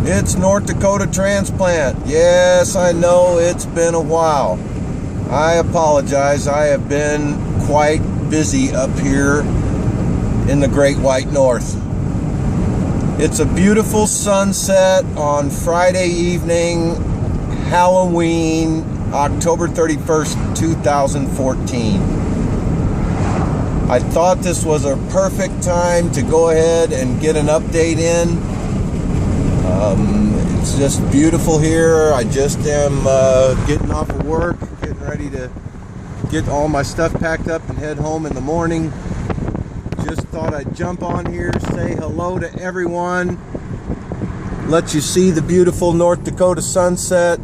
It's North Dakota Transplant. Yes, I know it's been a while. I apologize. I have been quite busy up here in the Great White North. It's a beautiful sunset on Friday evening, Halloween, October 31st, 2014. I thought this was a perfect time to go ahead and get an update in. It's just beautiful here. I just am getting off of work, getting ready to get all my stuff packed up and head home in the morning. Just thought I'd jump on here, say hello to everyone, let you see the beautiful North Dakota sunset.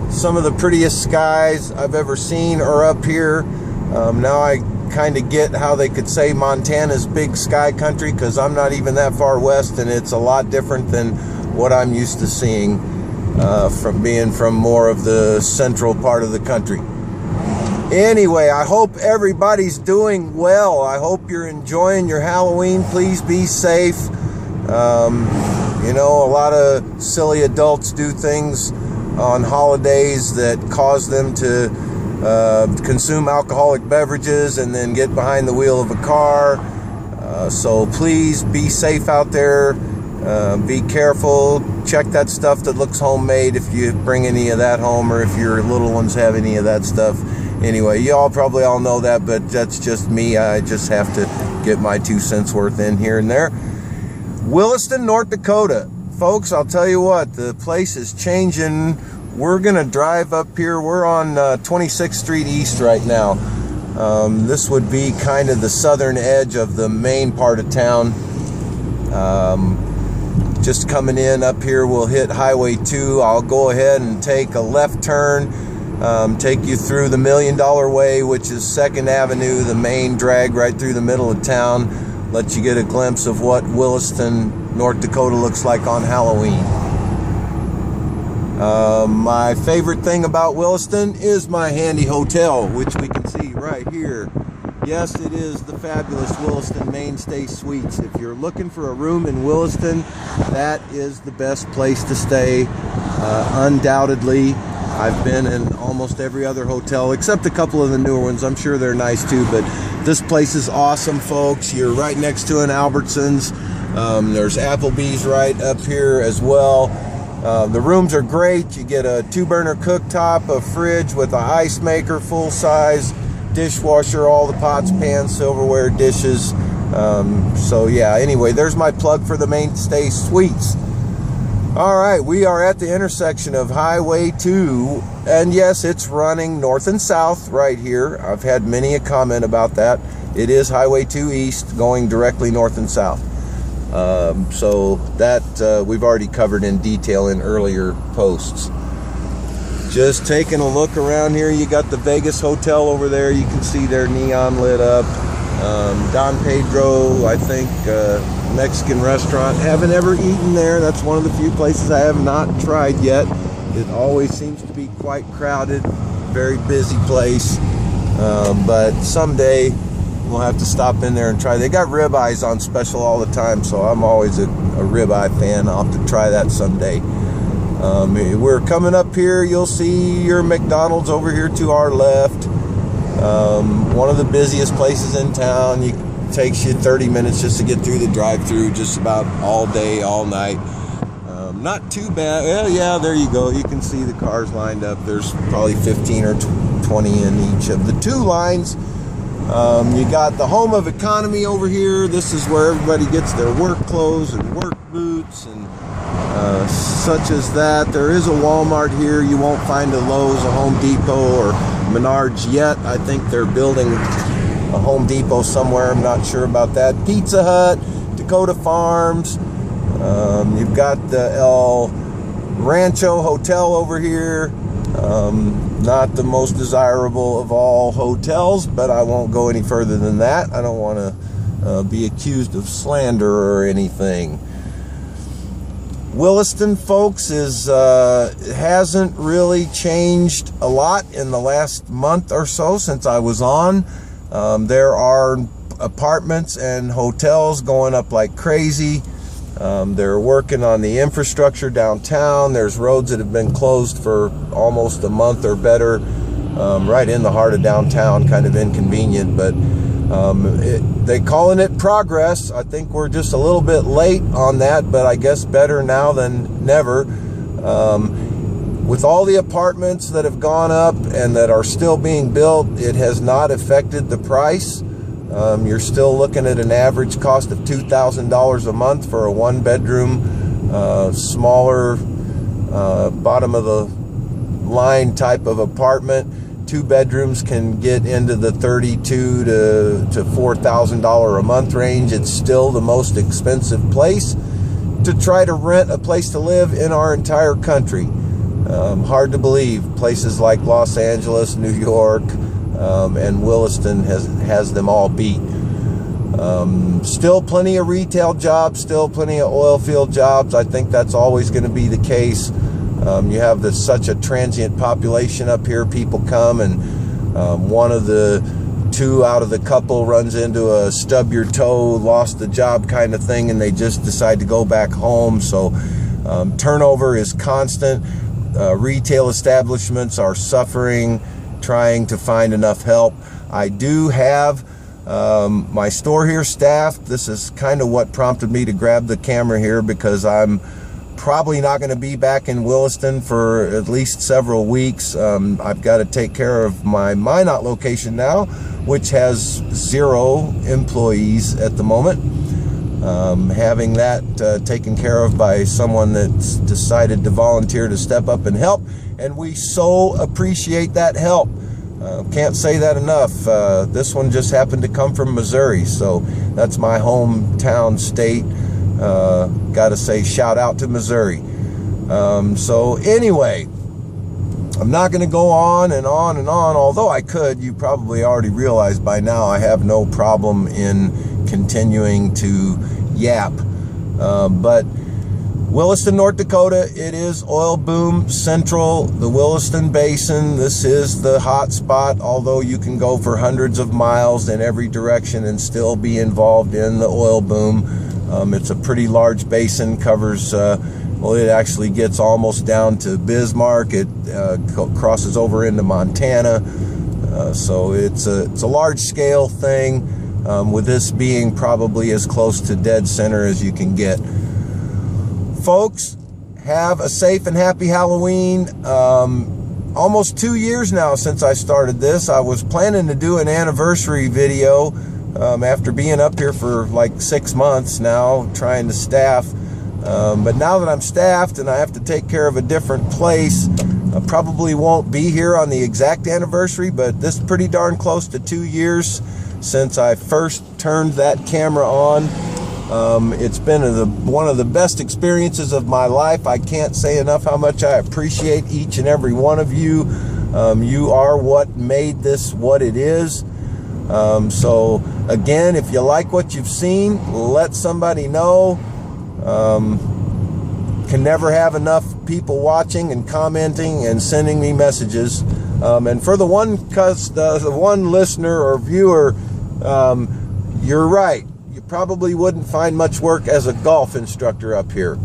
Some of the prettiest skies I've ever seen are up here. Now I kind of get how they could say Montana's big sky country, because I'm not even that far west, and it's a lot different than what I'm used to seeing from being from more of the central part of the country. Anyway, I hope everybody's doing well. I hope you're enjoying your Halloween. Please be safe. You know, a lot of silly adults do things on holidays that cause them to consume alcoholic beverages and then get behind the wheel of a car. So please be safe out there. Be careful. Check that stuff that looks homemade if you bring any of that home, or if your little ones have any of that stuff. Anyway, y'all probably all know that, but that's just me. I just have to get my 2 cents worth in here and there. Williston, North Dakota. Folks, I'll tell you what, the place is changing. We're going to drive up here. We're on 26th Street East right now. This would be kind of the southern edge of the main part of town. Just coming in up here, we'll hit Highway 2. I'll go ahead and take a left turn, take you through the $1 Million Way, which is 2nd Avenue, the main drag right through the middle of town. Let you get a glimpse of what Williston, North Dakota looks like on Halloween. My favorite thing about Williston is my handy hotel, which we can see right here. Yes, it is the fabulous Williston Mainstay Suites. If you're looking for a room in Williston, that is the best place to stay, undoubtedly. I've been in almost every other hotel, except a couple of the newer ones. I'm sure they're nice too, but this place is awesome, folks. You're right next to an Albertsons. There's Applebee's right up here as well. The rooms are great. You get a 2-burner cooktop, a fridge with an ice maker, full-size dishwasher, all the pots, pans, silverware, dishes. So yeah, anyway, there's my plug for the Mainstay Suites. All right, we are at the intersection of Highway 2, and yes, it's running north and south right here. I've had many a comment about that. It is Highway 2 East going directly north and south. So that we've already covered in detail in earlier posts. Just taking a look around here, you got the Vegas Hotel over there. You can see their neon lit up. Don Pedro, I think, Mexican restaurant. Haven't ever eaten there. That's one of the few places I have not tried yet. It always seems to be quite crowded, very busy place. But someday we'll have to stop in there and try. They got ribeyes on special all the time, so I'm always a ribeye fan. I'll have to try that someday. We're coming up here. You'll see your McDonald's over here to our left. One of the busiest places in town. It takes you 30 minutes just to get through the drive-thru, just about all day, all night. Not too bad. Well, yeah, there you go. You can see the cars lined up. There's probably 15 or 20 in each of the 2 lines. You got the home of economy over here. This is where everybody gets their work clothes and work boots and such as that. There is a Walmart here. You won't find a Lowe's, a Home Depot, or Menards yet. I think they're building a Home Depot somewhere. I'm not sure about that. Pizza Hut, Dakota Farms. You've got the El Rancho Hotel over here. Not the most desirable of all hotels, but I won't go any further than that. I don't want to be accused of slander or anything. Williston, folks, hasn't really changed a lot in the last month or so since I was on. There are apartments and hotels going up like crazy. They're working on the infrastructure downtown. There's roads that have been closed for almost a month or better, right in the heart of downtown, kind of inconvenient, but they calling it progress. I think we're just a little bit late on that, but I guess better now than never. With all the apartments that have gone up and that are still being built, it has not affected the price. You're still looking at an average cost of $2,000 a month for a one-bedroom, smaller, bottom of the line type of apartment. 2 bedrooms can get into the $32,000 to $4,000 a month range. It's still the most expensive place to try to rent a place to live in our entire country. Hard to believe. Places like Los Angeles, New York, and Williston has them all beat. Still plenty of retail jobs, still plenty of oil field jobs. I think that's always going to be the case. You have such a transient population up here. People come and one of the 2 out of the couple runs into a stub your toe, lost the job kind of thing, and they just decide to go back home. So turnover is constant. Retail establishments are suffering, trying to find enough help. I do have my store here staffed. This is kind of what prompted me to grab the camera here, because I'm probably not going to be back in Williston for at least several weeks. I've got to take care of my Minot location now, which has 0 employees at the moment. Having that taken care of by someone that's decided to volunteer to step up and help, and we so appreciate that help. Can't say that enough. This one just happened to come from Missouri, so that's my hometown state. Gotta say shout out to Missouri. So anyway, I'm not going to go on and on and on, although I could. You probably already realized by now I have no problem in continuing to yap. But Williston, North Dakota, it is oil boom central, the Williston Basin. This is the hot spot, although you can go for hundreds of miles in every direction and still be involved in the oil boom. It's a pretty large basin, covers, well, it actually gets almost down to Bismarck. It crosses over into Montana. So it's a large scale thing, with this being probably as close to dead center as you can get. Folks, have a safe and happy Halloween. Almost 2 years now since I started this. I was planning to do an anniversary video after being up here for like 6 months now, trying to staff. But now that I'm staffed and I have to take care of a different place, I probably won't be here on the exact anniversary, but this is pretty darn close to 2 years since I first turned that camera on. It's been one of the best experiences of my life. I can't say enough how much I appreciate each and every one of you. You are what made this what it is. So again, if you like what you've seen, let somebody know. Can never have enough people watching and commenting and sending me messages. And for the one listener or viewer, you're right. You probably wouldn't find much work as a golf instructor up here.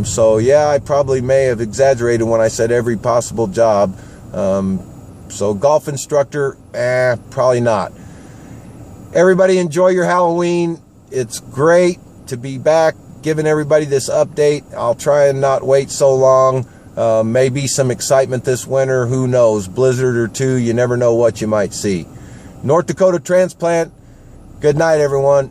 So yeah, I probably may have exaggerated when I said every possible job. So golf instructor, probably not. Everybody enjoy your Halloween. It's great to be back giving everybody this update. I'll try and not wait so long. Maybe some excitement this winter. Who knows? Blizzard or 2. You never know what you might see. North Dakota Transplant. Good night, everyone.